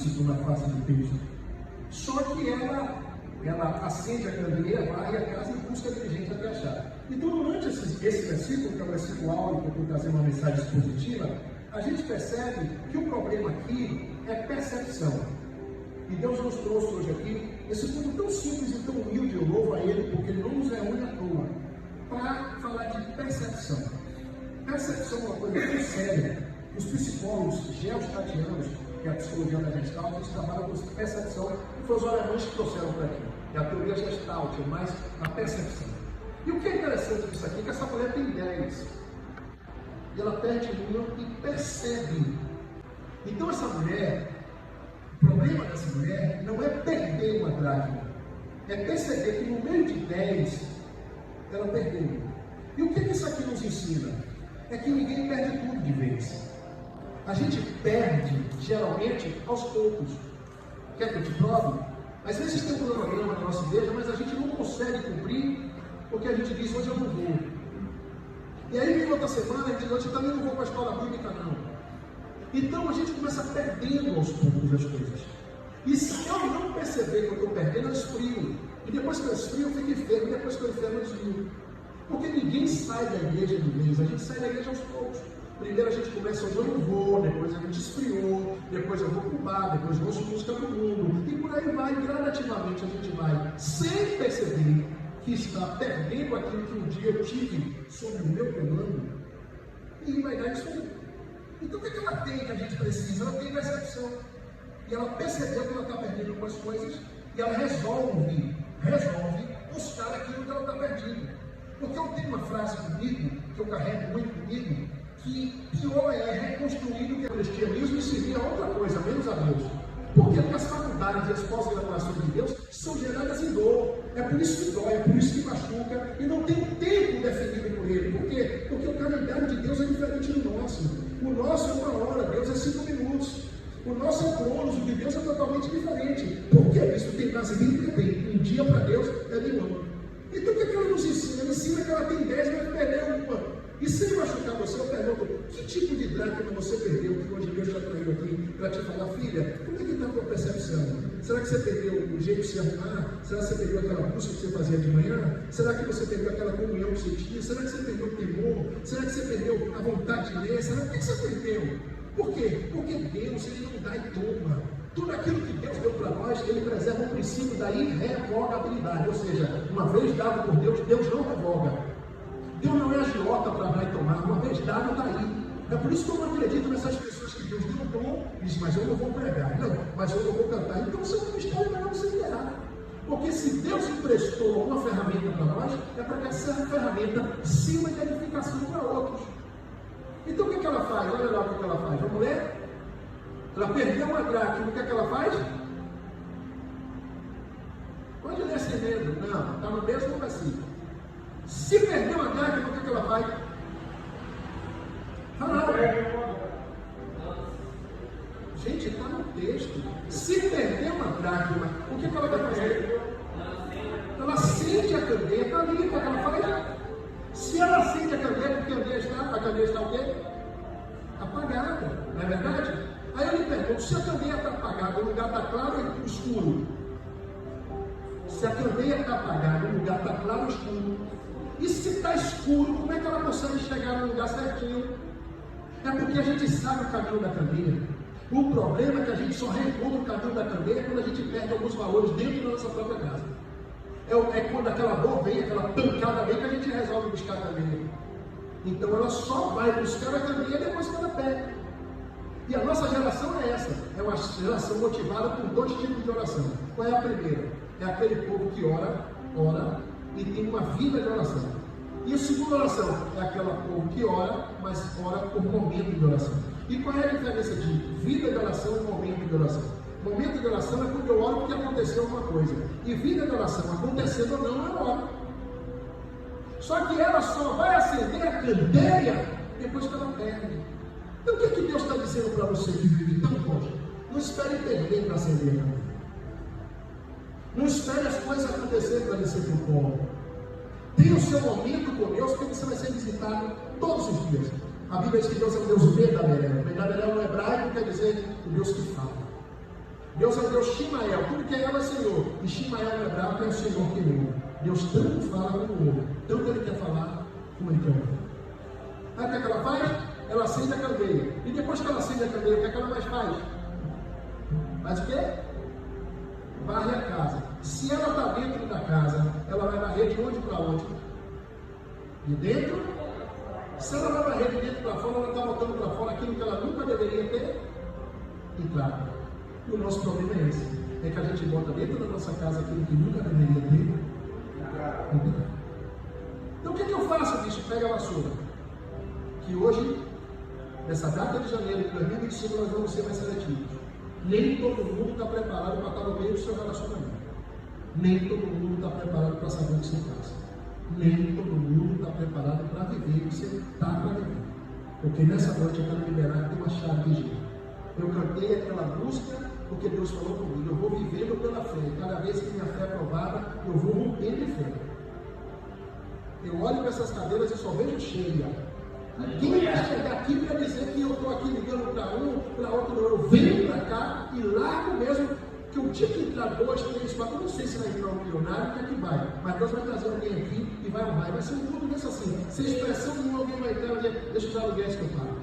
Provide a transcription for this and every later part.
lícito na face de Cristo. Só que ela acende a candeeira, vai à casa e busca diligente até achar. Então, durante esse versículo, que é o versículo áureo, que eu estou trazendo uma mensagem expositiva, a gente percebe que o problema aqui é percepção. E Deus nos trouxe hoje aqui esse ponto tão simples e tão humilde, eu louvo a Ele, porque Ele não nos reúne à toa, para falar de percepção. Percepção é uma coisa tão séria. Os psicólogos geostatianos, que é a psicologia da Gestalt, eles trabalham com percepção, e foi os alemães que trouxeram para aqui. É a teoria Gestalt, é mais a percepção. E o que é interessante disso aqui é que essa mulher tem 10. E ela perde uma e percebe. Então essa mulher, o problema dessa mulher não é perder uma dracma, é perceber que no meio de 10, ela perdeu. E o que isso aqui nos ensina? É que ninguém perde tudo de vez. A gente perde, geralmente, aos poucos. Quer que eu te prove? Às vezes tem um cronograma na nossa igreja, mas a gente não consegue cumprir, porque a gente diz, hoje eu não vou. E aí vem outra semana e diz, hoje eu também não vou para a escola bíblica, não. Então a gente começa perdendo aos poucos as coisas. E se eu não perceber que eu estou perdendo, eu esfrio. E depois que eu esfrio, eu fico enfermo. E depois que eu enfermo, eu desvio. Porque ninguém sai da igreja de vez, a gente sai da igreja aos poucos. Primeiro a gente começa, hoje eu não vou, depois a gente esfriou, depois eu vou para o bar, depois eu ouço música do mundo. E por aí vai, gradativamente a gente vai, sem perceber que está perdendo aquilo que um dia eu tive sob o meu comando. E vai dar isso aí. Então o que ela tem que a gente precisa? Ela tem percepção. E ela percebeu que ela está perdendo algumas coisas e ela resolve buscar aquilo que ela está perdendo. Porque eu tenho uma frase comigo, que eu carrego muito comigo, que pior é reconstruir o que é o cristianismo e seguir a outra coisa, menos a Deus. Porque as faculdades e as pós-graduações de Deus são geradas em dor. É por isso que dói, é por isso que machuca, e não tem um tempo definido por ele. Por quê? Porque o calendário de Deus é diferente do nosso. O nosso é 1 hora, Deus é 5 minutos. O nosso é cronos, o de Deus é totalmente diferente. Por que isso? Tem base bíblica? Tem. Um dia para Deus é 1 ano. Então o que ela nos ensina? Ela ensina que ela tem 10, vai perder uma. E sem machucar você, eu pergunto, que tipo de dracma você perdeu, que hoje Deus já traiu aqui, para te falar, filha, como é que está a tua percepção? Será que você perdeu o jeito de se arrumar? Será que você perdeu aquela busca que você fazia de manhã? Será que você perdeu aquela comunhão que você tinha? Será que você perdeu o temor? Será que você perdeu a vontade de ler? Será que você perdeu? Por quê? Porque Deus, Ele não dá e toma. Tudo aquilo que Deus deu para nós, Ele preserva o princípio da irrevogabilidade. Ou seja, uma vez dado por Deus, Deus não revoga. Deus não é agiota para dar e tomar, uma vez dado está aí. É por isso que eu não acredito nessas pessoas que Deus deu dom e diz, mas eu não vou pregar, não, mas eu não vou cantar. Então o seu ministério é melhor você enterrar. Porque se Deus emprestou uma ferramenta para nós, é para que essa ferramenta sirva de edificação para outros. Então o que ela faz? Olha lá o que ela faz. A mulher, ela perdeu uma dracma, o que ela faz? Pode ler sem medo. Não, está no mesmo versículo. Se perdeu a dracma, o que ela faz? Fala. Gente, está no texto. Se perdeu uma dracma, o que ela vai fazer? Ela acende a candeia, está ali, o que ela faz? Se ela acende a candeia, porque a candeia está o quê? Apagada, não é verdade? Aí eu lhe pergunto, se a candeia está apagada, o lugar está claro ou escuro? Se a candeia está apagada, o lugar está claro ou escuro? E se está escuro, como é que ela consegue chegar no lugar certinho? É porque a gente sabe o caminho da candeia. O problema é que a gente só reencontra o caminho da candeia quando a gente perde alguns valores dentro da nossa própria casa. É quando aquela dor vem, aquela pancada vem, que a gente resolve buscar a candeia. Então ela só vai buscar a candeia depois que ela perde. E a nossa geração é essa. É uma geração motivada por 2 tipos de oração. Qual é a primeira? É aquele povo que ora e tem uma vida de oração. E a segunda oração é aquela povo que ora, mas ora por momento de oração. E qual é a diferença de vida de oração e momento de oração? Momento de oração é quando eu oro porque aconteceu alguma coisa. E vida de oração, acontecendo ou não, eu oro. Só que ela só vai acender a candeia depois que ela perde. Então o que é que Deus está dizendo para você que vive tão longe? Não espere perder para acender a candeia. Não espere as coisas acontecerem para descer para o pó. Tenha o seu momento com Deus, porque você vai ser visitado todos os dias. A Bíblia diz que Deus é um Deus verdadeiro. Verdadeiro no hebraico quer dizer o Deus que fala. Deus é o Deus Shimael, tudo que é ela é Senhor. E Shimael é hebraico, é o Senhor que ouve. Deus tanto fala como ouve. Tanto Ele quer falar, como Ele quer ouvir. Aí o que ela faz? Ela acende a candeia. E depois que ela acende a candeia, o que ela mais faz? Faz o quê? Varre a casa. Se ela está dentro da casa, ela vai varrer de onde para onde? De dentro. Se ela vai varrer de dentro para fora, ela está botando para fora aquilo que ela nunca deveria ter entrado. E o nosso problema é esse. É que a gente bota dentro da nossa casa aquilo que nunca deveria ter entrado. Então o que eu faço, bicho? Pega a vassoura. Que hoje, nessa data de janeiro de 2025, nós vamos ser mais seletivos. Nem todo mundo está preparado para estar no meio do seu relacionamento. Nem todo mundo está preparado para saber o que você passa. Nem todo mundo está preparado para viver o que você está para viver. Porque nessa noite eu quero liberar uma chave de jeito. Eu cantei aquela música porque Deus falou comigo. Eu vou vivendo pela fé. Cada vez que minha fé é provada, eu vou rompendo em fé. Eu olho para essas cadeiras e só vejo cheia. Ninguém vai chegar aqui para dizer que eu estou aqui ligando para um, para outro. Eu venho para cá e largo mesmo. Que eu tinha que entrar 2, 3, 4. Eu não sei se vai entrar um milionário, que é que vai. Mas Deus vai trazer alguém aqui e vai arrumar. Vai ser um mundo desse assim. Sem expressão nenhuma, alguém vai entrar e dizer: deixa os aluguéis que eu pago.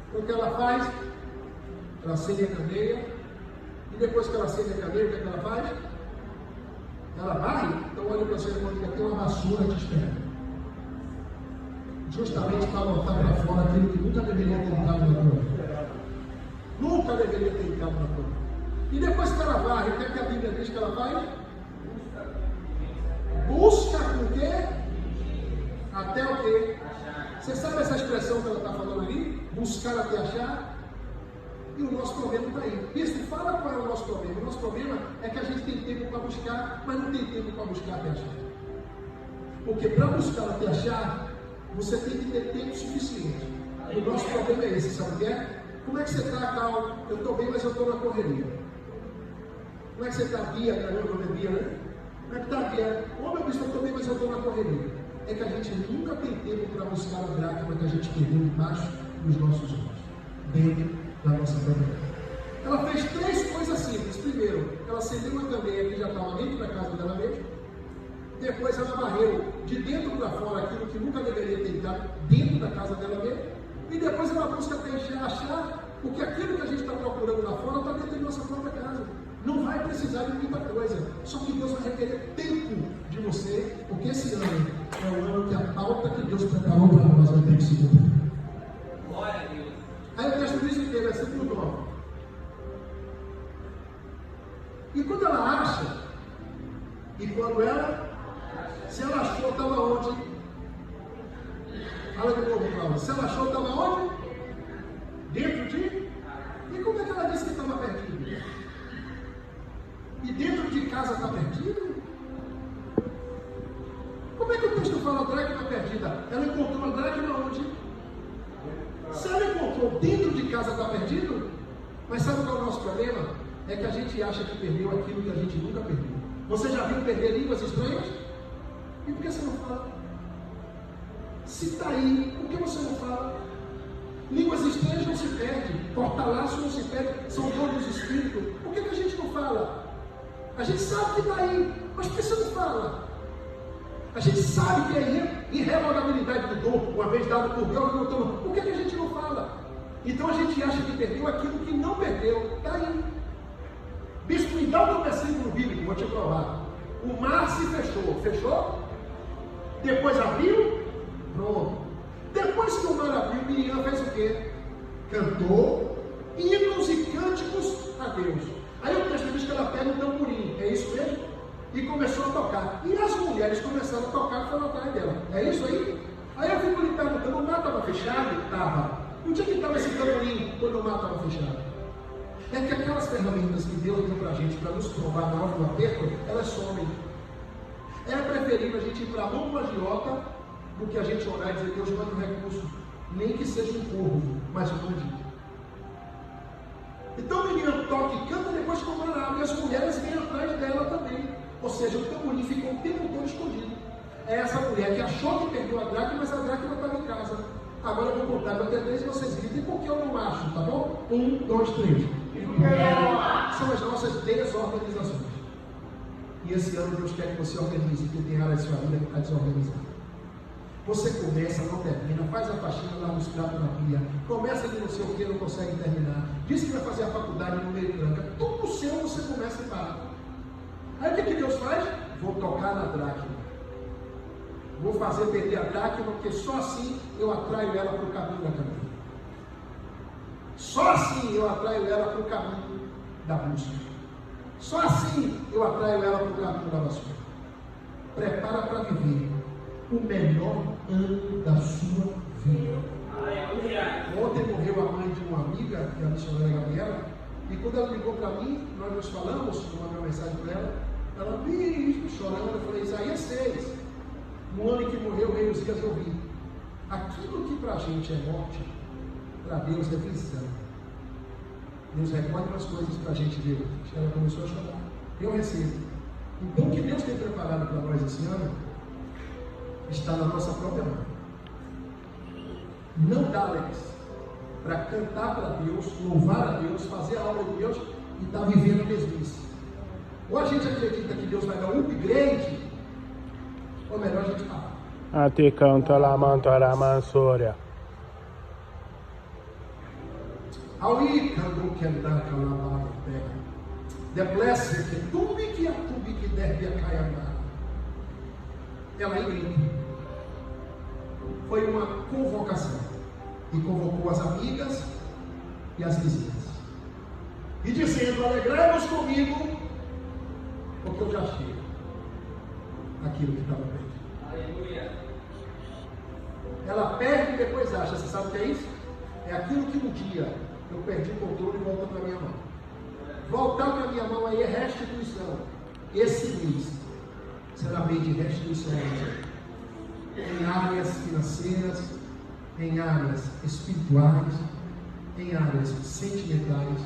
Então o que ela faz? Ela acende a candeia. E depois que ela acende a candeia, o que ela faz? Ela vai. Então olha para você, irmão, tem uma vassoura te esperando. Justamente para botar para fora aquilo que nunca deveria ter entrado na tua. Nunca deveria ter entrado na tua. E depois que ela varre, o que, é que a Bíblia diz que ela faz? Busca o quê? Até o quê? Você sabe essa expressão que ela está falando ali? Buscar até achar? E o nosso problema está aí. Isso, fala qual é o nosso problema. O nosso problema é que a gente tem tempo para buscar, mas não tem tempo para buscar até achar. Porque para buscar até achar, você tem que ter tempo suficiente. E o nosso problema é esse, sabe o que é? Como é que você está, Cal? Eu estou bem, mas eu estou na correria. Como é que você está, Bia? Meu nome é Bia, né? Como é que está, Bia? Ô, meu bicho, eu estou bem, mas eu estou na correria. É que a gente nunca tem tempo para buscar a dracma que a gente perdeu embaixo dos nossos olhos, dentro da nossa própria casa. Ela fez 3 coisas simples. Primeiro, ela acendeu uma candeia que já estava dentro da casa dela mesma. Depois ela varreu de dentro para fora aquilo que nunca deveria ter entrado dentro da casa dela mesma. E depois ela busca achar, porque aquilo que a gente está procurando lá fora está dentro da nossa própria casa. Não vai precisar de muita coisa. Só que Deus vai requerer tempo de você, porque esse ano é o ano que a pauta que Deus preparou para nós vai ter que se cumprir. Glória a Deus. Aí o texto diz o que? Versículo 9. E quando ela acha, e quando ela, se ela achou, estava onde? Fala de novo, Cláudia. Se ela achou, estava onde? Dentro de? E como é que ela disse que estava perdido? E dentro de casa está perdido? Como é que o texto fala dracma perdida? Ela encontrou a dracma onde? Se ela encontrou dentro de casa está perdido? Mas sabe qual é o nosso problema? É que a gente acha que perdeu aquilo que a gente nunca perdeu. Você já viu perder línguas estranhas? E por que você não fala? Se está aí, por que você não fala? Línguas estranhas não se perdem, corta-laço não se perde, são dons do Espírito. Por que a gente não fala? A gente sabe que está aí, mas por que você não fala? A gente sabe que é irrevogabilidade do dom, uma vez dado por Deus, não toma. Por que a gente não fala? Então a gente acha que perdeu aquilo que não perdeu, está aí. Bispo, me dá um versículo bíblico, vou te provar. O mar se fechou, fechou? Depois abriu? Pronto. Depois que o mar abriu, Miriam fez o quê? Cantou hinos e cânticos a Deus. Aí o texto diz que ela pega um tamborim, é isso mesmo? E começou a tocar. E as mulheres começaram a tocar e foram atrás dela. É isso aí? Aí eu fico lhe perguntando, o mar estava fechado? Estava. Onde é que estava esse tamborim quando o mar estava fechado? É que aquelas ferramentas que Deus deu para a gente para nos provar na hora do aperto, elas somem. É preferível a gente ir para a mão do agiota do que a gente orar e dizer: Deus, manda um recurso, nem que seja um corvo, mas um bandido. Então o menino toca e canta, depois que o mar abre, e as mulheres vêm atrás dela também. Ou seja, o tamborim ficou o tempo todo escondido. É essa mulher que achou que perdeu a dracma, mas a dracma estava em casa. Agora eu vou contar até 3 e vocês gritem porque eu não acho, tá bom? 1, 2, 3. são as nossas desorganizações. E esse ano Deus quer que você organize, porque tem área da sua vida que está desorganizada. Você começa, não termina, faz a faxina lá nos pratos na pia, começa de não sei o que, não consegue terminar, diz que vai fazer a faculdade no meio tranca, tudo seu você começa e para. Aí o que Deus faz? Vou tocar na dracma. Vou fazer perder a dracma, porque só assim eu atraio ela para o caminho da caminho. Só assim eu atraio ela para o caminho da busca. Só assim eu atraio ela para o caminho da vassoura. Prepara para viver o melhor ano da sua vida. Ontem morreu a mãe de uma amiga, que é a missionária Gabriela, e quando ela ligou para mim, nós nos falamos, eu mandei uma mensagem para ela chorando, eu falei, Isaías 6, no ano em que morreu o rei Uzias, eu vi. Aquilo que para a gente é morte, para Deus é visão. Deus recolhe umas coisas para a gente ver. Ela começou a chorar. Eu recebo. Então o que Deus tem preparado para nós esse ano está na nossa própria mão. Não dá, Alex, para cantar para Deus, louvar a Deus, fazer a obra de Deus e estar vivendo a mesmice. Ou a gente acredita que Deus vai dar um upgrade, ou melhor a gente parar. A te canta la mantora mansoria. Aui canto que andar calabada terra. Deplece que tubi que deve a caiamar. Ela grita. Foi uma convocação. E convocou as amigas e as vizinhas. E dizendo, alegrai-vos comigo, porque eu já achei aquilo que estava perdido. Aleluia. Ela perde e depois acha. Você sabe o que é isso? É aquilo que um dia eu perdi o controle e volta para a minha mão. Voltar para a minha mão aí é restituição. Esse mês será mês de restituição. Em áreas financeiras, em áreas espirituais, em áreas sentimentais,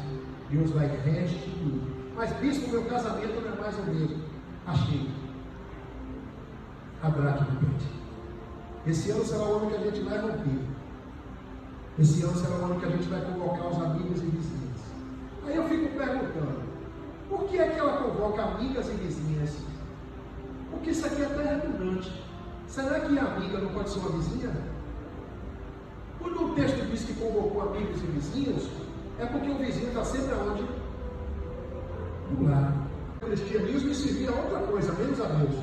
Deus vai restituir. Mas bispo, meu casamento não é mais o mesmo. Achei. A dracma perdi. Esse ano será o ano que a gente vai romper. Esse ano será o ano que a gente vai convocar os amigos e vizinhas. Aí eu fico perguntando, por que é que ela convoca amigas e vizinhas? Porque isso aqui é até redundante. Será que a amiga não pode ser uma vizinha? Quando o texto diz que convocou amigos e vizinhos, é porque o vizinho está sempre aonde? Do lado. O cristianismo servia a outra coisa, menos a Deus.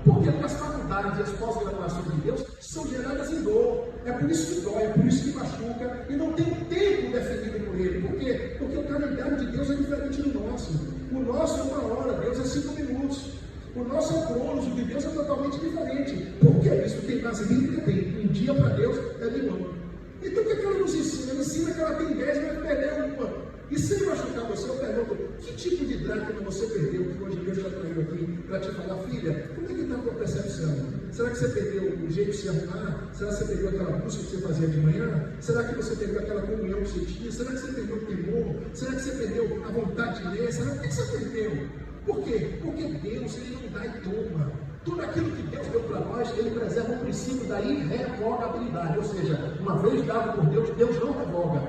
Por quê? Porque as faculdades e as pós-graduações de Deus são geradas em dor. É por isso que dói, é por isso que machuca. E não tem tempo definido por ele. Por quê? Porque o calendário de Deus é diferente do nosso. O nosso é 1 hora, Deus é 5 minutos. O nosso é cronos, o de Deus é totalmente diferente. Por que isso? Tem base bíblica? Tem. Um dia para Deus é de ano. Então o que ela nos ensina? Ela ensina que ela tem 10 e vai perder uma. E sem machucar você, eu pergunto, que tipo de dracma você perdeu que hoje Deus já traiu aqui para te falar, filha, como é que está a tua percepção? Será que você perdeu o jeito de se arrumar? Será que você perdeu aquela busca que você fazia de manhã? Será que você perdeu aquela comunhão que você tinha? Será que você perdeu o temor? Será que você perdeu a vontade de ler? Será que você perdeu? Por quê? Porque Deus, Ele não dá e toma. Tudo aquilo que Deus deu para nós, Ele preserva o princípio da irrevogabilidade. Ou seja, uma vez dado por Deus, Deus não revoga.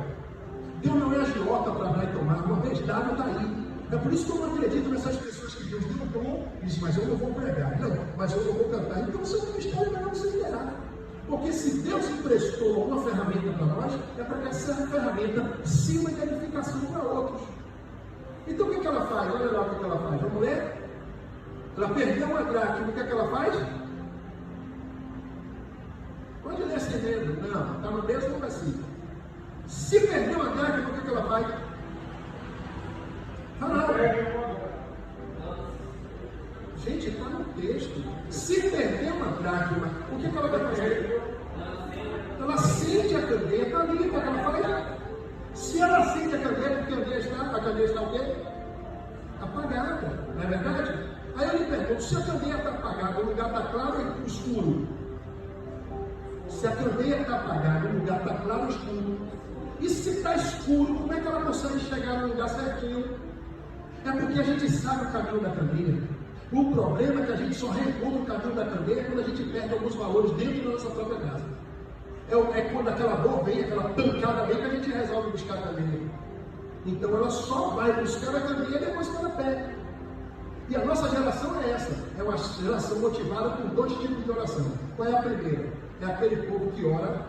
Deus não é agiota para dar e tomar. Uma vez dado, está aí. É por isso que eu não acredito nessas pessoas que Deus deu o dom e diz, mas eu não vou pregar. Não, mas eu não vou cantar. Então o seu ministério vai não ser liberado. Porque se Deus emprestou uma ferramenta para nós, é para que essa ferramenta sirva de edificação para outros. Então o que ela faz? Olha lá o que ela faz. Vamos ler? Ela perdeu uma dracma. O que ela faz? Pode ler sem medo. Não, está no mesmo versículo. Se perdeu a dracma, o que ela faz? Fala. Gente, está no texto. Se perdeu uma dracma, o que ela vai fazer? Ela acende a candeia. Está ali, o que ela faz? Se ela acende a candeia, porque a candeia está o quê? Apagada, não é verdade? Aí eu lhe pergunto, se a candeia está apagada, o lugar está claro e escuro. Se a candeia está apagada, o lugar está claro e escuro. E se está escuro, como é que ela consegue chegar no lugar certinho? É porque a gente sabe o caminho da candeia. O problema é que a gente só reencontra o caminho da candeia quando a gente perde alguns valores dentro da nossa própria casa. É quando aquela dor vem, aquela pancada vem, que a gente resolve buscar a candeia. Então ela só vai buscar a candeia depois que ela pega. E a nossa geração é essa, é uma geração motivada por dois tipos de oração. Qual é a primeira? É aquele povo que ora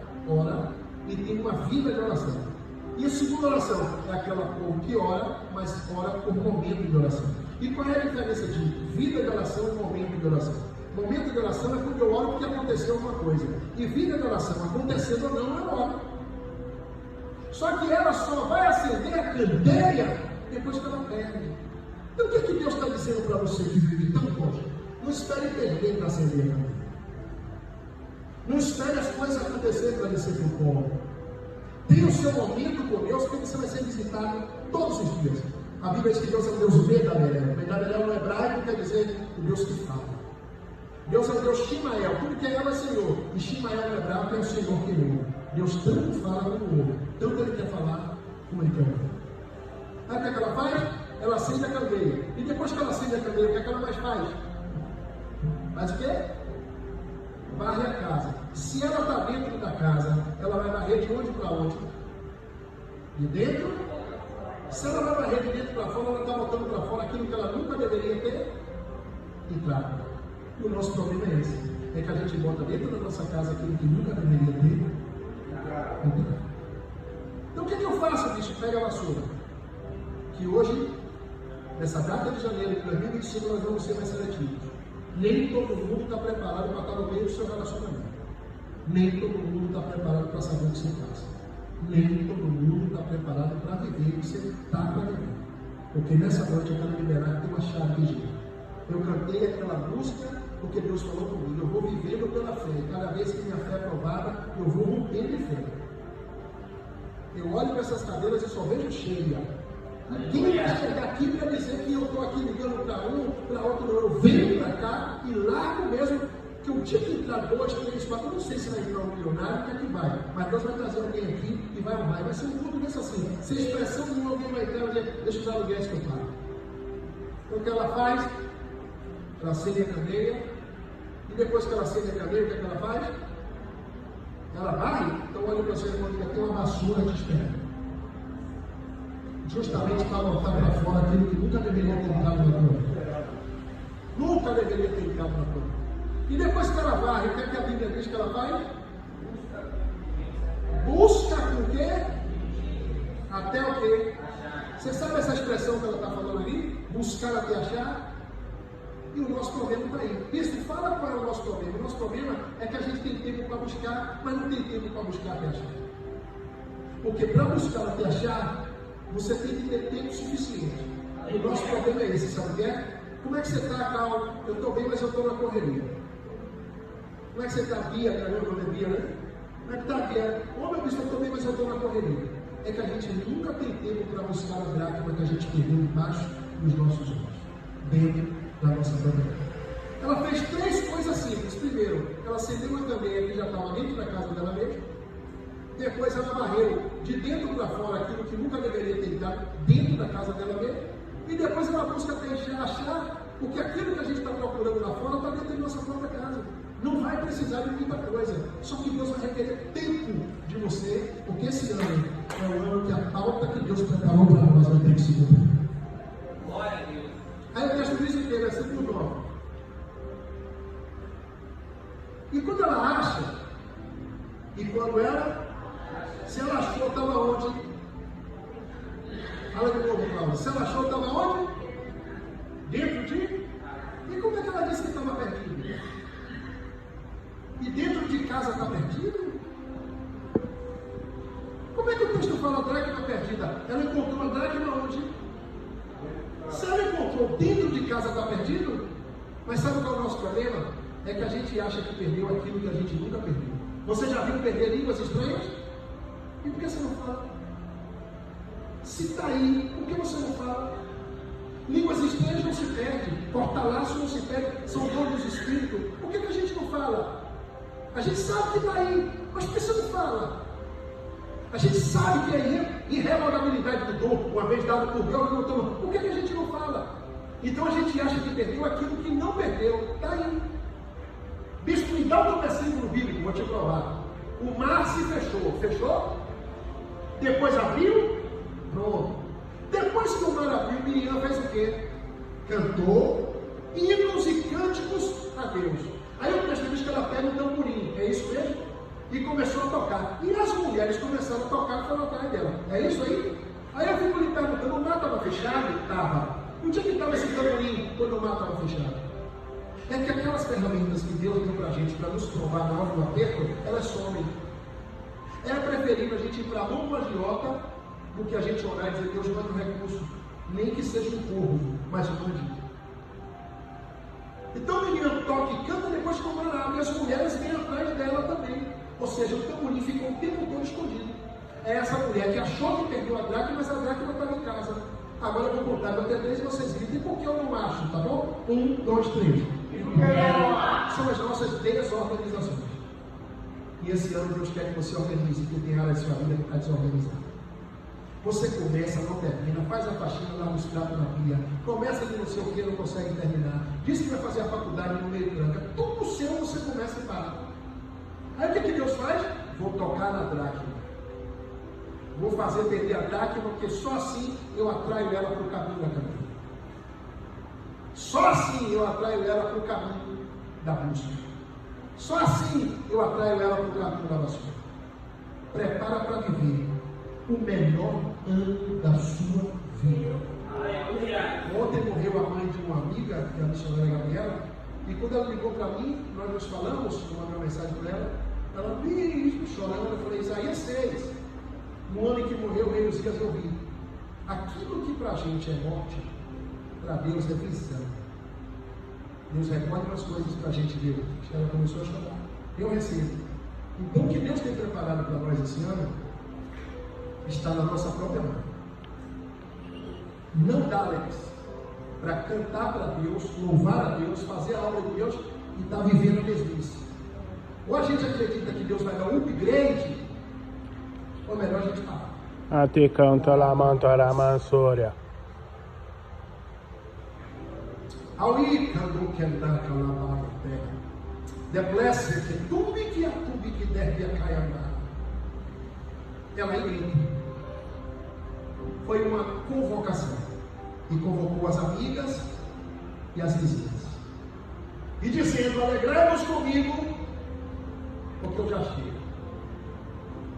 e tem uma vida de oração. E a segunda oração é aquela povo que ora, mas ora por momento de oração. E qual é a diferença de vida de oração e momento de oração? Momento de oração é quando eu oro porque aconteceu alguma coisa. E vida de oração, acontecendo ou não, eu oro. Só que ela só vai acender a candeia depois que ela perde. Então o que é que Deus está dizendo para você que vive tão longe? Não espere perder para acender a candeia. Não espere as coisas acontecerem para descer para o colo. Tenha o seu momento com Deus, porque você vai ser visitado todos os dias. A Bíblia diz que Deus é um Deus medaberel. Medaberel no hebraico quer dizer o Deus que fala. Deus é o Deus Shimael. Tudo que é ela é Senhor. E Shimael no hebraico é o Senhor que ouve. Deus tanto fala como ouve. Tanto Ele quer falar, como Ele quer ouvir. Aí o que é que ela faz? Ela acende a candeia. E depois que ela acende a candeia, o que é que ela mais faz? Faz o quê? Varre a casa. Se ela está dentro da casa, ela vai varrer de onde para onde? De dentro. Se ela vai varrer de dentro para fora, ela está botando para fora aquilo que ela nunca deveria ter entrado. E o nosso problema é esse. É que a gente bota dentro da nossa casa aquilo que nunca deveria ter entrado. Então o que eu faço, bicho? Pega a vassoura. Que hoje, nessa data de janeiro de 2025, nós vamos ser mais seletivos. Nem todo mundo está preparado para estar no meio do seu relacionamento. Nem todo mundo está preparado para saber o que você passa. Nem todo mundo está preparado para viver o que você está para viver. Porque nessa noite eu quero liberar que tem uma chave de jeito. Eu cantei aquela música porque Deus falou comigo. Eu vou vivendo pela fé. Cada vez que minha fé é provada, eu vou rompendo de fé. Eu olho para essas cadeiras e só vejo cheia. Ninguém vai chegar aqui para dizer que eu estou aqui ligando para um, para outro. Eu venho para cá e largo mesmo, que eu tinha que entrar 2, 3, 4. Eu não sei se vai entrar um milionário, que é que vai. Mas Deus vai trazer alguém aqui e vai arrumar. Vai ser um culto desse assim. Sem expressão nenhuma, alguém vai entrar e dizer, deixa os aluguéis que eu pago. Então o que ela faz? Ela acende a candeia. E depois que ela acende a candeia, o que ela faz? Ela vai. Então olha para você, irmão, tem uma vassoura te esperando. Justamente para botar para fora aquilo que nunca deveria ter entrado na tua vida. Nunca deveria ter entrado na tua vida. E depois que ela varre, o que é que a Bíblia diz que ela vai? Busca com o quê? Até o quê? Você sabe essa expressão que ela está falando ali? Buscar até achar? E o nosso problema está aí. Isso, fala qual é o nosso problema. O nosso problema é que a gente tem tempo para buscar, mas não tem tempo para buscar até achar. Porque para buscar até achar, você tem que ter tempo suficiente. E o nosso problema é esse, sabe o que é? Como é que você está, Cal? Eu estou bem, mas eu estou na correria. Como é que você está, Bia? Meu nome é Bia, né? Como é que está, Bia? Ô, meu bispo, eu estou bem, mas eu estou na correria. É que a gente nunca tem tempo para buscar a dracma que a gente perdeu embaixo dos nossos olhos, dentro da nossa bandeira. Ela fez 3 coisas simples. Primeiro, ela acendeu uma candeia que já estava dentro da casa dela mesma. Depois ela varreu de dentro para fora aquilo que nunca deveria ter entrado dentro da casa dela mesma. E depois ela busca achar, porque aquilo que a gente está procurando lá fora está dentro da nossa própria casa. Não vai precisar de muita coisa. Só que Deus vai requerer tempo de você, porque esse ano é o ano que a pauta que Deus preparou para nós vai ter que se cumprir. Glória a Deus. Aí o texto diz o que? Versículo 9. E quando ela acha, e quando ela, se ela achou, estava onde? Fala de novo, Paulo. Se ela achou, estava onde? Dentro de? E como é que ela disse que estava perdido? E dentro de casa está perdido? Como é que o texto fala dracma perdida? Ela encontrou a dracma onde? Se ela encontrou dentro de casa está perdido? Mas sabe qual é o nosso problema? É que a gente acha que perdeu aquilo que a gente nunca perdeu. Você já viu perder línguas estranhas? E por que você não fala? Se está aí, por que você não fala? Línguas estranhas não se perdem, corta-laço não se perde, são dons dos espíritos. Por que a gente não fala? A gente sabe que está aí, mas por que você não fala? A gente sabe que é irrevogabilidade do dom, uma vez dado por Deus, não toma. Por que a gente não fala? Então a gente acha que perdeu aquilo que não perdeu. Está aí. Bispo, me dá um versículo bíblico, vou te provar. O mar se fechou. Fechou? Depois abriu? Pronto. Depois que o mar abriu, Miriam fez o quê? Cantou hinos e cânticos a Deus. Aí o texto diz que ela pega um tamborim, é isso mesmo? E começou a tocar. E as mulheres começaram a tocar e foram atrás dela. É isso aí? Aí eu fico lhe perguntando, o mar estava fechado? Estava. Onde é que estava esse tamborim quando o mar estava fechado? É que aquelas ferramentas que Deus deu para a gente para nos provar na hora do aperto, elas somem. É preferível a gente ir para a mão do agiota do que a gente orar e dizer, Deus manda um recurso, nem que seja um corvo, mas mande. Então o menino toca e canta depois que o mar abre, e as mulheres vêm atrás dela também. Ou seja, o tamborim ficou o tempo todo escondido. É essa mulher que achou que perdeu a dracma, mas a dracma estava em casa. Agora eu vou contar até 3 e vocês gritem porque eu não acho, tá bom? 1, 2, 3. São as nossas desorganizações. E esse ano Deus quer que você organize, porque tem área da sua vida que está desorganizada. Você começa, não termina, faz a faxina lá no pratos na pia, começa de não sei o que, não consegue terminar, diz que vai fazer a faculdade no meio tranca, tudo seu você começa e para. Aí o que Deus faz? Vou tocar na dracma. Vou fazer perder a dracma, porque só assim eu atraio ela para o caminho da caminhada. Só assim eu atraio ela para o caminho da busca. Só assim eu atraio ela para o caminho da vassoura. Prepara para viver o melhor ano da sua vida. Ontem morreu a mãe de uma amiga, que é a missionária Gabriela, e quando ela ligou para mim, nós nos falamos, eu mandei uma mensagem para ela me chorando, eu falei, Isaías 6, no ano em que morreu o rei Uzias, eu vi. Aquilo que para a gente é morte, para Deus é visão. Deus recolhe umas coisas para a gente ver. Ela começou a chorar. Eu recebo. Então o que Deus tem preparado para nós esse ano está na nossa própria mão. Não dá, Alex, para cantar para Deus, louvar a Deus, fazer a obra de Deus e estar vivendo a mesmice. Ou a gente acredita que Deus vai dar um upgrade, ou melhor a gente parar. A te canta la mantora mansoria. Aui candu que andar calabara terra. The blessed que tubi que deve a caiamar. Ela grita. Foi uma convocação. E convocou as amigas e as vizinhas. E dizendo, alegremos comigo, porque eu já chego.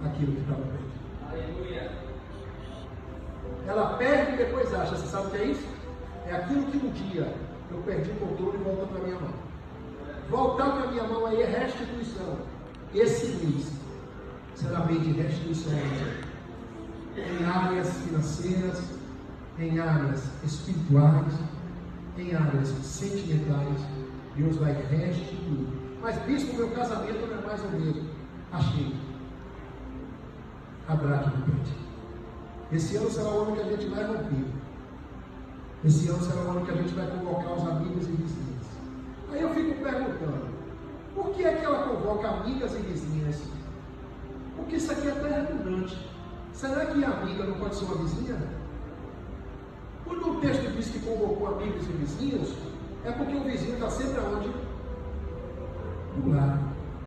Aquilo que estava perdido. Aleluia. Ela perde e depois acha. Você sabe o que é isso? É aquilo que um dia eu perdi o controle e volta para minha mão. Voltar para minha mão aí é restituição. Esse mês será mês de restituição. Em áreas financeiras, em áreas espirituais, em áreas sentimentais, Deus vai restituir. Mas bispo, meu casamento não é mais o mesmo. Achei. A dracma perde. Esse ano será o ano que a gente vai romper. Esse ano será o ano que a gente vai convocar os amigos e vizinhas. Aí eu fico perguntando, por que é que ela convoca amigas e vizinhas? Porque isso aqui é até redundante. Será que a amiga não pode ser uma vizinha? Quando o texto diz que convocou amigos e vizinhos, é porque o vizinho está sempre aonde? Do lado.